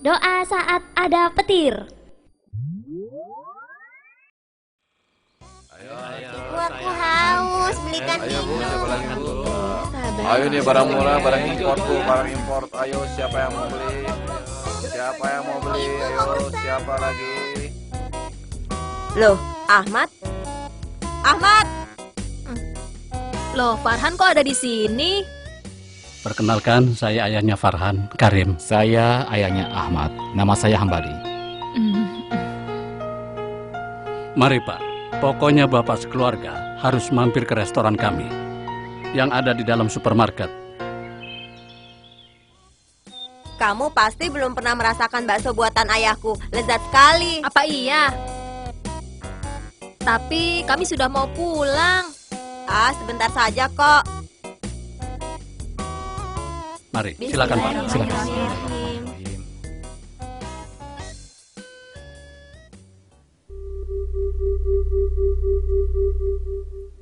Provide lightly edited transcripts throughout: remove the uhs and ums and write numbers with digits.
Doa saat ada petir. Aku haus, belikan minum. Ayo nih barang murah, barang import bu, barang import. Ayo siapa yang mau beli? Siapa yang mau beli? Ayo siapa lagi? Loh, Ahmad? Ahmad! Loh, Farhan kok ada di sini? Perkenalkan, saya ayahnya Farhan, Karim. Saya ayahnya Ahmad. Nama saya Hambali. Mari Pak, pokoknya Bapak sekeluarga harus mampir ke restoran kami yang ada di dalam supermarket. Kamu pasti belum pernah merasakan bakso buatan ayahku. Lezat sekali. Apa iya? Tapi kami sudah mau pulang. Ah, sebentar saja kok. Mari, silakan Pak, silakan. Bismillahirrahmanirrahim.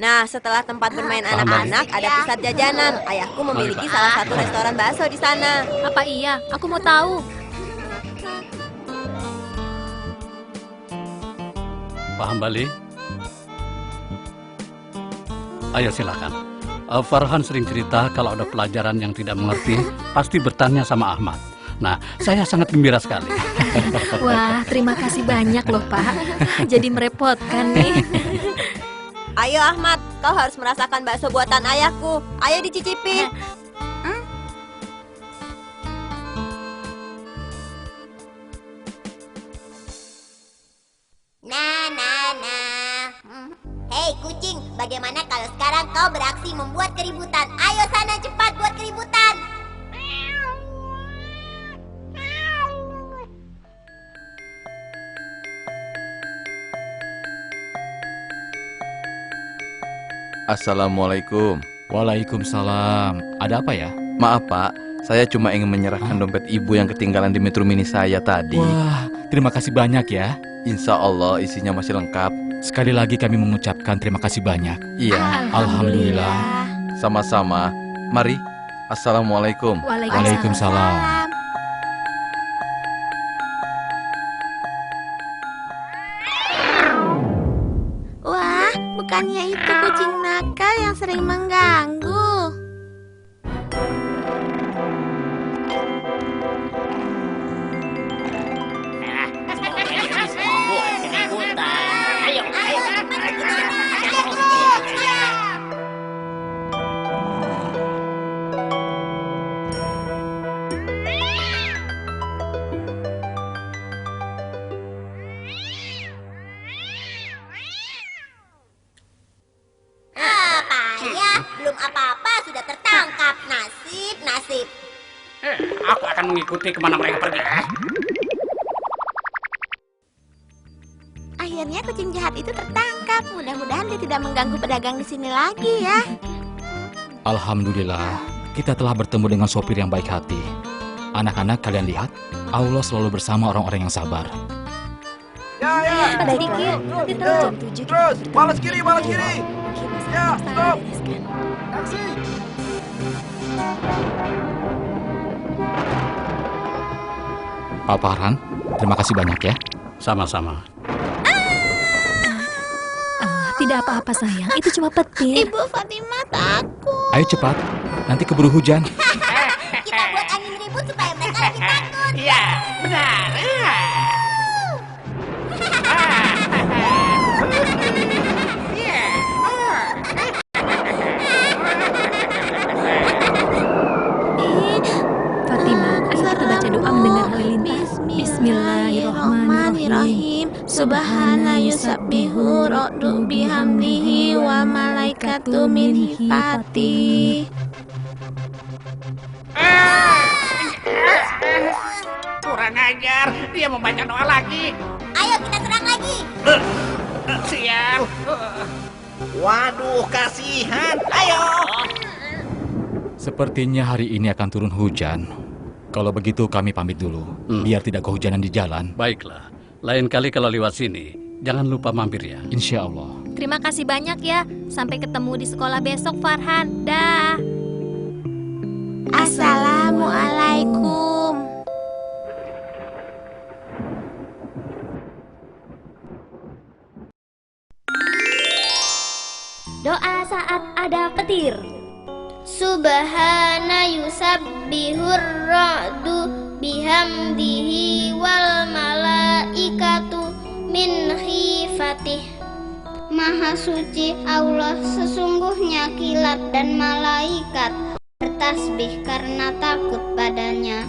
Nah, setelah tempat bermain anak-anak, ada pusat jajanan. Ayahku memiliki salah satu restoran bakso di sana. Apa iya? Aku mau tahu. Pak Hambali. Ayo silakan. Farhan sering cerita kalau ada pelajaran yang tidak mengerti, pasti bertanya sama Ahmad. Nah, saya sangat gembira sekali. Wah, terima kasih banyak loh Pak. Jadi merepotkan nih. Ayo Ahmad, kau harus merasakan bakso buatan ayahku. Ayo dicicipi. Hei kucing, bagaimana kalau sekarang kau beraksi membuat keributan? Ayo sana cepat buat keributan. Assalamualaikum. Waalaikumsalam. Ada apa ya? Maaf Pak, saya cuma ingin menyerahkan dompet ibu yang ketinggalan di Metro Mini saya tadi. Wah, terima kasih banyak ya. Insya Allah isinya masih lengkap. Sekali lagi kami mengucapkan terima kasih banyak. Iya, Alhamdulillah. sama-sama. Mari. Assalamualaikum. Waalaikumsalam. Wah, bukannya itu kucing nakal yang sering mengganggu. Belum apa-apa sudah tertangkap. Nasib. Aku akan mengikuti kemana mereka pergi. Akhirnya kucing jahat itu tertangkap. Mudah-mudahan dia tidak mengganggu pedagang di sini lagi ya. Alhamdulillah, kita telah bertemu dengan sopir yang baik hati. Anak-anak, kalian lihat, Allah selalu bersama orang-orang yang sabar. Ya. Sedikit. Nanti tahu jam 7. Terus, balas kiri. Ya, stop. Pak Farhan, terima kasih banyak ya. Sama-sama. Tidak apa-apa sayang, itu cuma petir. Ibu Fatimah takut. Ayo cepat, nanti keburu hujan. Kita buat angin ribut supaya mereka lebih takut. Iya, benar. Fatimah, ayo kita baca doa mendengar halilintar. Bismillahirrahmanirrahim. Subhana yusabbihu ro'du bihamdihi wa malaikatu min hifati. Kurang ajar, dia membaca doa lagi. Ayo kita serang lagi. Sial. Waduh, kasihan. Ayo. Sepertinya hari ini akan turun hujan. Kalau begitu kami pamit dulu, biar tidak kehujanan di jalan. Baiklah, lain kali kalau lewat sini, jangan lupa mampir ya. Insya Allah. Terima kasih banyak ya. Sampai ketemu di sekolah besok Farhan. Dah. Assalamualaikum. Doa saat ada petir. Subhana yusabbihur ra'du bihamdihi wal malaikatu min khifatih. Maha suci Allah, sesungguhnya kilat dan malaikat bertasbih karena takut padanya.